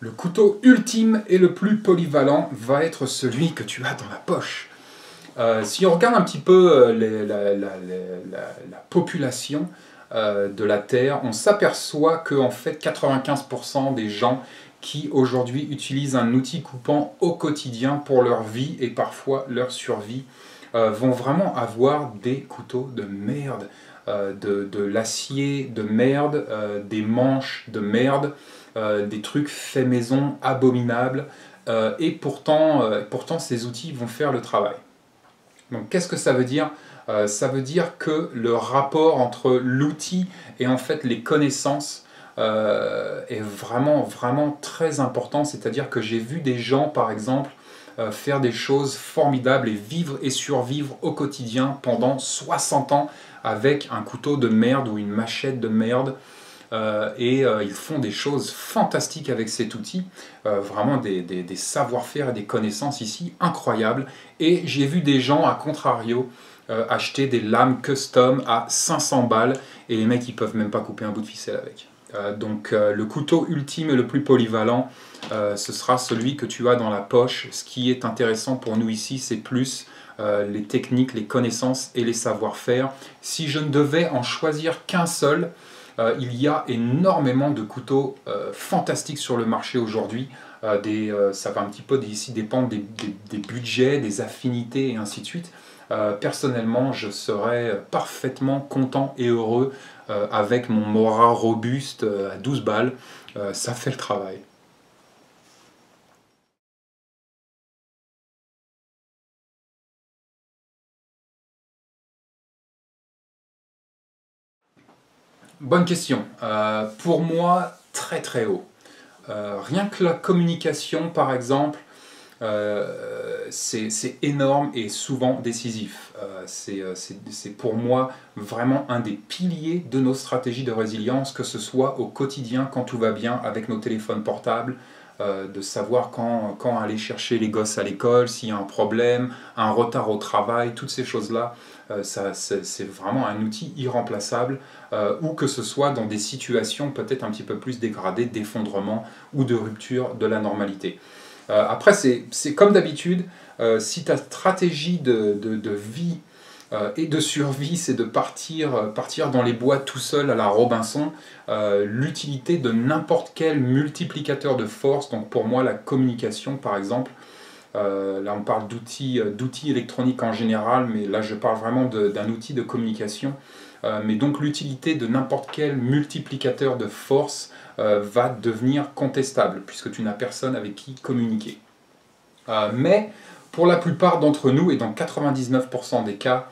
Le couteau ultime et le plus polyvalent va être celui que tu as dans la poche. Si on regarde un petit peu la population de la Terre, on s'aperçoit que en fait 95% des gens qui aujourd'hui utilisent un outil coupant au quotidien pour leur vie et parfois leur survie vont vraiment avoir des couteaux de merde, de l'acier de merde, des manches de merde, des trucs faits maison abominables, et pourtant ces outils vont faire le travail. Donc qu'est-ce que ça veut dire? Ça veut dire que le rapport entre l'outil et en fait les connaissances est vraiment très important. C'est-à-dire que j'ai vu des gens par exemple faire des choses formidables et vivre et survivre au quotidien pendant 60 ans avec un couteau de merde ou une machette de merde. Ils font des choses fantastiques avec cet outil, vraiment des savoir-faire et des connaissances ici incroyables. Et j'ai vu des gens, à contrario, acheter des lames custom à 500 balles et les mecs ils peuvent même pas couper un bout de ficelle avec. Le couteau ultime et le plus polyvalent, ce sera celui que tu as dans la poche. Ce qui est intéressant pour nous ici, c'est plus les techniques, les connaissances et les savoir-faire. Si je ne devais en choisir qu'un seul, il y a énormément de couteaux fantastiques sur le marché aujourd'hui. Ça va un petit peu ici dépendre des budgets, des affinités et ainsi de suite. Personnellement, je serais parfaitement content et heureux avec mon Mora robuste à 12 balles. Ça fait le travail. Bonne question. Pour moi, très haut. Rien que la communication, par exemple, c'est énorme et souvent décisif. C'est pour moi vraiment un des piliers de nos stratégies de résilience, que ce soit au quotidien quand tout va bien avec nos téléphones portables, de savoir quand aller chercher les gosses à l'école, s'il y a un problème, un retard au travail, toutes ces choses-là. C'est vraiment un outil irremplaçable, ou que ce soit dans des situations peut-être un petit peu plus dégradées, d'effondrement ou de rupture de la normalité. Après, c'est comme d'habitude, si ta stratégie de vie et de survie, c'est de partir dans les bois tout seul à la Robinson, l'utilité de n'importe quel multiplicateur de force, donc pour moi la communication par exemple, là on parle d'outils électroniques en général, mais là je parle vraiment d'un outil de communication, mais donc l'utilité de n'importe quel multiplicateur de force va devenir contestable, puisque tu n'as personne avec qui communiquer. Mais pour la plupart d'entre nous, et dans 99% des cas,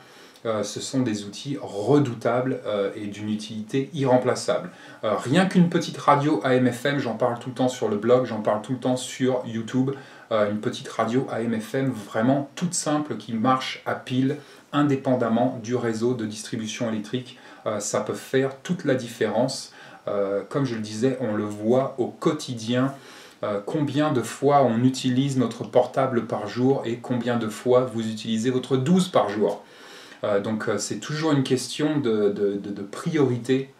ce sont des outils redoutables et d'une utilité irremplaçable. Rien qu'une petite radio AM/FM, j'en parle tout le temps sur le blog, j'en parle tout le temps sur YouTube, une petite radio AM/FM vraiment toute simple qui marche à pile, indépendamment du réseau de distribution électrique, ça peut faire toute la différence. Comme je le disais, on le voit au quotidien. Combien de fois on utilise notre portable par jour et combien de fois vous utilisez votre 12 par jour. C'est toujours une question de priorité,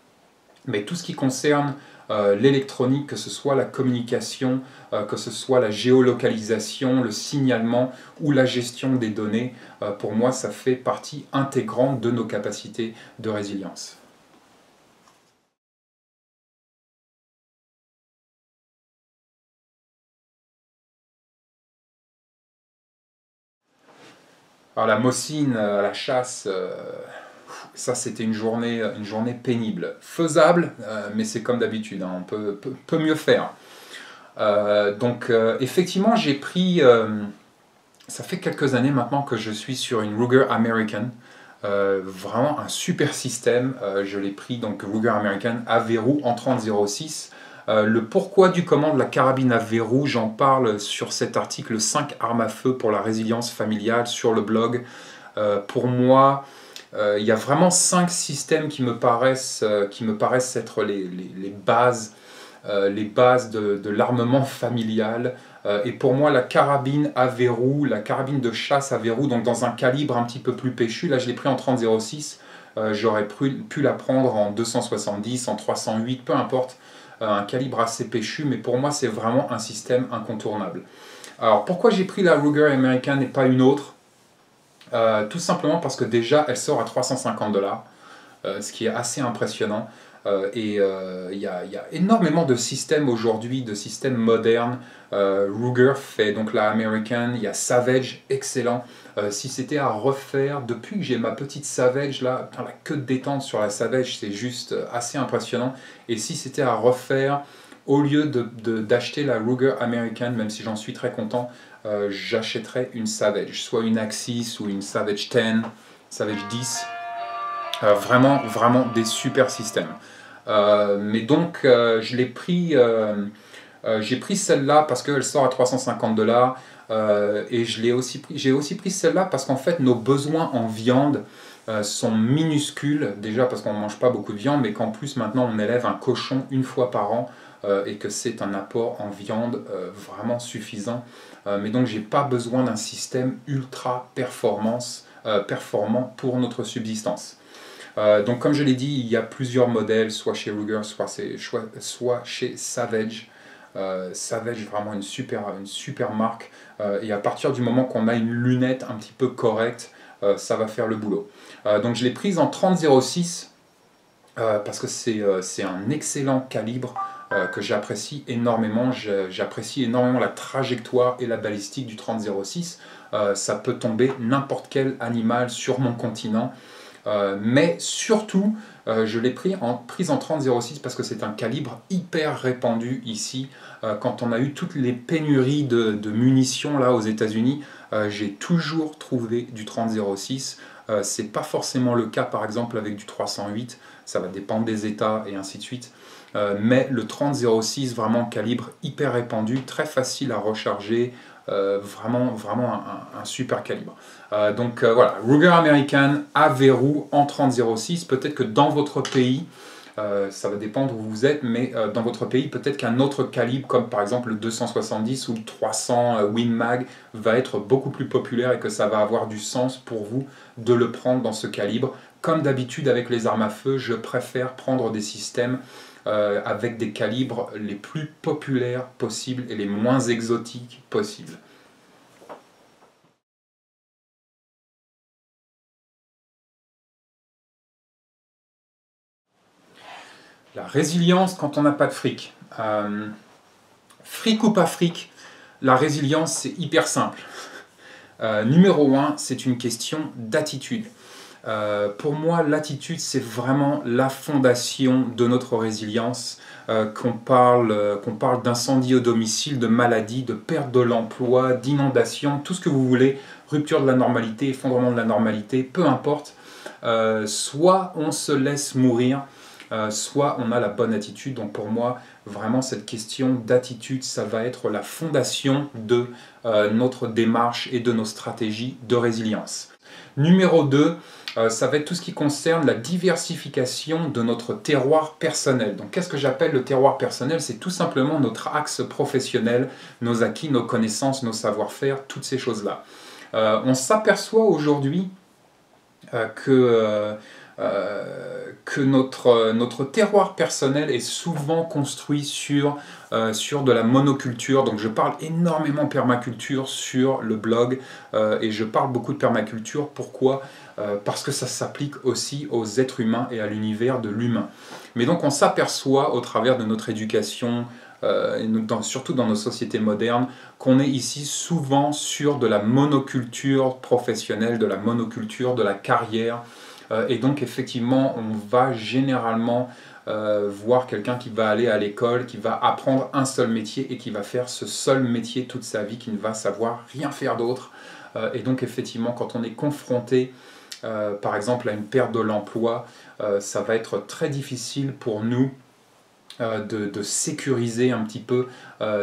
mais tout ce qui concerne l'électronique, que ce soit la communication, que ce soit la géolocalisation, le signalement ou la gestion des données, pour moi ça fait partie intégrante de nos capacités de résilience. Alors la mossine à la chasse, ça c'était une journée pénible. Faisable, mais c'est comme d'habitude, hein, on peut mieux faire. Effectivement j'ai pris, ça fait quelques années maintenant que je suis sur une Ruger American, vraiment un super système. Je l'ai pris, donc Ruger American à verrou en 30-06. Le pourquoi du comment de la carabine à verrou, j'en parle sur cet article 5 armes à feu pour la résilience familiale sur le blog. Pour moi, il y a vraiment 5 systèmes qui me paraissent être les bases de l'armement familial. Et pour moi, la carabine à verrou, la carabine de chasse à verrou, donc dans un calibre un petit peu plus péchu, là je l'ai pris en 30-06, j'aurais pu la prendre en 270, en 308, peu importe. un calibre assez péchu, mais pour moi c'est vraiment un système incontournable. Alors pourquoi j'ai pris la Ruger American et pas une autre? Tout simplement parce que déjà elle sort à 350 $, ce qui est assez impressionnant. Il y a énormément de systèmes aujourd'hui, de systèmes modernes. Ruger fait donc la American, il y a Savage, excellent. Si c'était à refaire, depuis que j'ai ma petite Savage là, la queue de détente sur la Savage, c'est juste assez impressionnant. Et si c'était à refaire, au lieu d'acheter la Ruger American, même si j'en suis très content, j'achèterais une Savage, soit une Axis ou une Savage 10, Savage 10. Vraiment, vraiment des super systèmes. Mais donc, je l'ai pris, j'ai pris celle-là parce qu'elle sort à 350 $. Et j'ai aussi pris celle-là parce qu'en fait, nos besoins en viande sont minuscules. Déjà parce qu'on ne mange pas beaucoup de viande, mais qu'en plus, maintenant, on élève un cochon une fois par an. Et que c'est un apport en viande vraiment suffisant. Mais donc, j'ai pas besoin d'un système ultra performant pour notre subsistance. Donc comme je l'ai dit, il y a plusieurs modèles, soit chez Ruger, soit chez Savage. Savage est vraiment une super marque. Et à partir du moment qu'on a une lunette un petit peu correcte, ça va faire le boulot. Donc je l'ai prise en 30-06 parce que c'est un excellent calibre que j'apprécie énormément. J'apprécie énormément la trajectoire et la balistique du 30-06. Ça peut tomber n'importe quel animal sur mon continent. Mais surtout, je l'ai prise en 30-06 parce que c'est un calibre hyper répandu ici. Quand on a eu toutes les pénuries de munitions là aux États-Unis, j'ai toujours trouvé du 30-06. C'est pas forcément le cas par exemple avec du 308, ça va dépendre des États et ainsi de suite. Mais le 30-06, vraiment calibre hyper répandu, très facile à recharger, vraiment un super calibre. Donc voilà, Ruger American à verrou en 30-06. Peut-être que dans votre pays, ça va dépendre où vous êtes, mais dans votre pays, peut-être qu'un autre calibre, comme par exemple le 270 ou le 300 Win Mag, va être beaucoup plus populaire et que ça va avoir du sens pour vous de le prendre dans ce calibre. Comme d'habitude avec les armes à feu, je préfère prendre des systèmes avec des calibres les plus populaires possibles et les moins exotiques possibles. La résilience quand on n'a pas de fric. Fric ou pas fric, la résilience c'est hyper simple. Numéro 1, c'est une question d'attitude. Pour moi, l'attitude, c'est vraiment la fondation de notre résilience. Qu'on parle d'incendie au domicile, de maladie, de perte de l'emploi, d'inondation, tout ce que vous voulez, rupture de la normalité, effondrement de la normalité, peu importe. Soit on se laisse mourir, soit on a la bonne attitude. Donc pour moi, vraiment cette question d'attitude, ça va être la fondation de notre démarche et de nos stratégies de résilience. Numéro 2, ça va être tout ce qui concerne la diversification de notre terroir personnel. Donc qu'est-ce que j'appelle le terroir personnel? C'est tout simplement notre axe professionnel, nos acquis, nos connaissances, nos savoir-faire, toutes ces choses-là. On s'aperçoit aujourd'hui que notre terroir personnel est souvent construit sur de la monoculture. Donc je parle énormément permaculture sur le blog et je parle beaucoup de permaculture. Pourquoi? Parce que ça s'applique aussi aux êtres humains et à l'univers de l'humain. Mais donc on s'aperçoit au travers de notre éducation, surtout dans nos sociétés modernes, qu'on est ici souvent sur de la monoculture professionnelle, de la monoculture, de la carrière. Et donc effectivement, on va généralement voir quelqu'un qui va aller à l'école, qui va apprendre un seul métier et qui va faire ce seul métier toute sa vie, qui ne va savoir rien faire d'autre. Et donc effectivement, quand on est confronté par exemple à une perte de l'emploi, ça va être très difficile pour nous de sécuriser un petit peu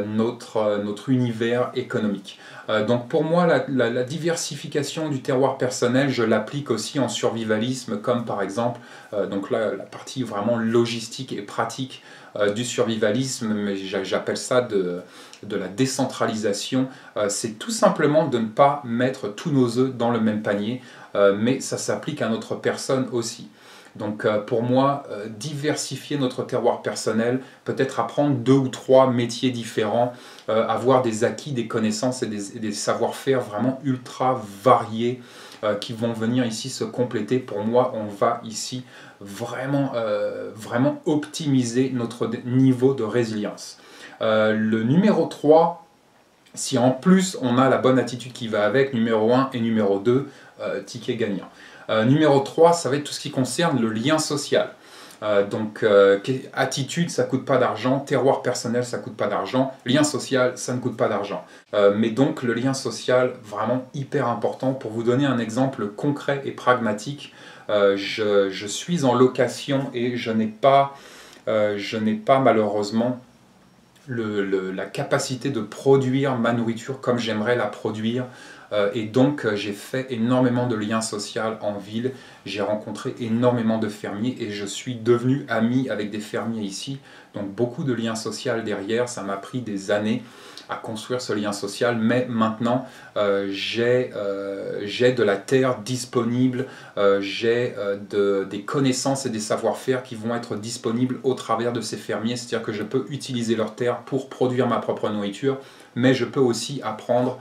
notre univers économique. Donc pour moi, la diversification du terroir personnel, je l'applique aussi en survivalisme, comme par exemple, donc là, la partie vraiment logistique et pratique du survivalisme, mais j'appelle ça de la décentralisation. C'est tout simplement de ne pas mettre tous nos œufs dans le même panier, mais ça s'applique à notre personne aussi. Donc pour moi, diversifier notre terroir personnel, peut-être apprendre 2 ou 3 métiers différents, avoir des acquis, des connaissances et des savoir-faire vraiment ultra variés qui vont venir ici se compléter. Pour moi, on va ici vraiment, vraiment optimiser notre niveau de résilience. Le numéro 3, si en plus on a la bonne attitude qui va avec, numéro 1 et numéro 2, ticket gagnant. Numéro 3, ça va être tout ce qui concerne le lien social. Attitude, ça ne coûte pas d'argent, terroir personnel, ça ne coûte pas d'argent, lien social, ça ne coûte pas d'argent. Mais donc le lien social, vraiment hyper important. Pour vous donner un exemple concret et pragmatique, je suis en location et je n'ai pas malheureusement la capacité de produire ma nourriture comme j'aimerais la produire. Et donc j'ai fait énormément de liens sociaux en ville, j'ai rencontré énormément de fermiers et je suis devenu ami avec des fermiers ici. Donc beaucoup de liens sociaux derrière, ça m'a pris des années à construire ce lien social, mais maintenant j'ai de la terre disponible, j'ai des connaissances et des savoir-faire qui vont être disponibles au travers de ces fermiers, c'est-à-dire que je peux utiliser leur terre pour produire ma propre nourriture, mais je peux aussi apprendre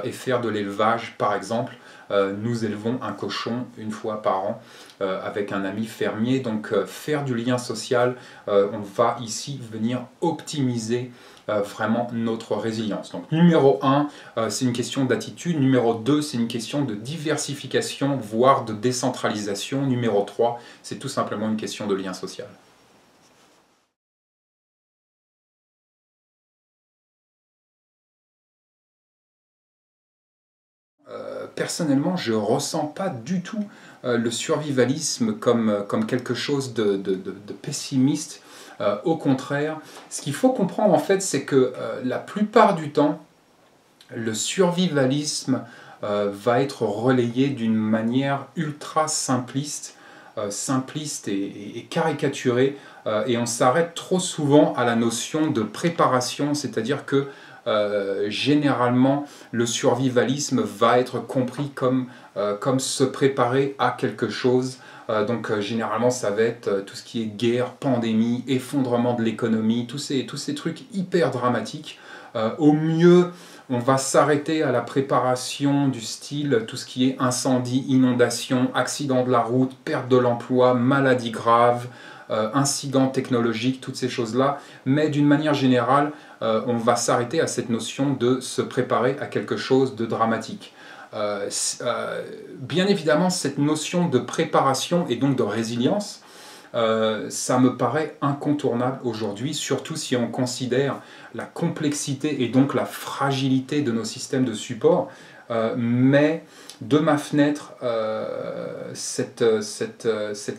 et faire de l'élevage. Par exemple, nous élevons un cochon une fois par an avec un ami fermier, donc faire du lien social, on va ici venir optimiser vraiment notre résilience. Donc numéro 1, c'est une question d'attitude. Numéro 2, c'est une question de diversification, voire de décentralisation. Numéro 3, c'est tout simplement une question de lien social. Personnellement, je ne ressens pas du tout le survivalisme comme quelque chose de pessimiste. Au contraire, ce qu'il faut comprendre en fait, c'est que la plupart du temps, le survivalisme va être relayé d'une manière ultra simpliste, simpliste et caricaturée, et on s'arrête trop souvent à la notion de préparation, c'est-à-dire que généralement le survivalisme va être compris comme se préparer à quelque chose. Généralement ça va être tout ce qui est guerre, pandémie, effondrement de l'économie, tous ces trucs hyper dramatiques. Au mieux, on va s'arrêter à la préparation du style tout ce qui est incendie, inondation, accident de la route, perte de l'emploi, maladie grave, incidents technologiques, toutes ces choses-là. Mais d'une manière générale, on va s'arrêter à cette notion de se préparer à quelque chose de dramatique. Bien évidemment, cette notion de préparation et donc de résilience, ça me paraît incontournable aujourd'hui, surtout si on considère la complexité et donc la fragilité de nos systèmes de support. Mais de ma fenêtre, cette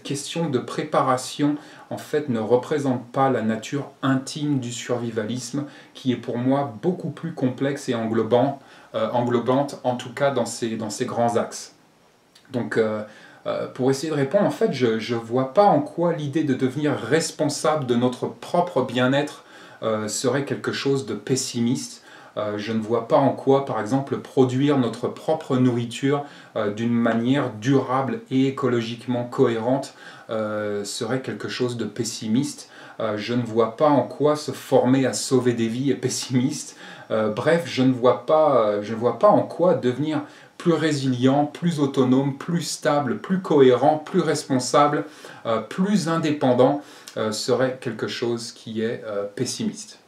question de préparation en fait ne représente pas la nature intime du survivalisme, qui est pour moi beaucoup plus complexe et englobante, en tout cas dans ces grands axes. Donc pour essayer de répondre, en fait, je ne vois pas en quoi l'idée de devenir responsable de notre propre bien-être serait quelque chose de pessimiste. Je ne vois pas en quoi, par exemple, produire notre propre nourriture d'une manière durable et écologiquement cohérente serait quelque chose de pessimiste. Je ne vois pas en quoi se former à sauver des vies est pessimiste. Bref, je ne vois pas en quoi devenir plus résilient, plus autonome, plus stable, plus cohérent, plus responsable, plus indépendant serait quelque chose qui est pessimiste.